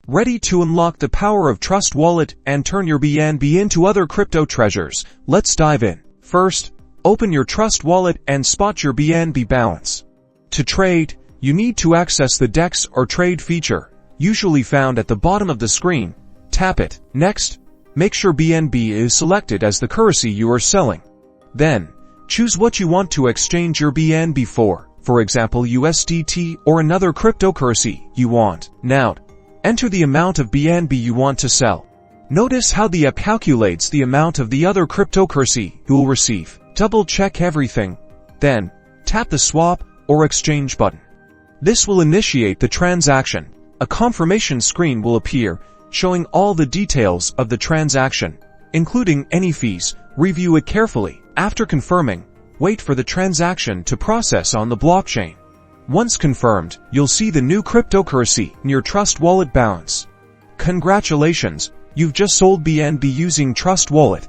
Ready to unlock the power of Trust Wallet and turn your BNB into other crypto treasures? Let's dive in. First, open your Trust Wallet and spot your BNB balance. To trade, you need to access the DEX or Trade feature, usually found at the bottom of the screen. Tap it. Next, make sure BNB is selected as the currency you are selling. Then, choose what you want to exchange your BNB for example USDT or another cryptocurrency you want. Now, enter the amount of BNB you want to sell. Notice how the app calculates the amount of the other cryptocurrency you will receive. Double check everything. Then, tap the swap or exchange button. This will initiate the transaction. A confirmation screen will appear, showing all the details of the transaction, including any fees. Review it carefully. After confirming, wait for the transaction to process on the blockchain. Once confirmed, you'll see the new cryptocurrency in your Trust Wallet balance. Congratulations, you've just sold BNB using Trust Wallet.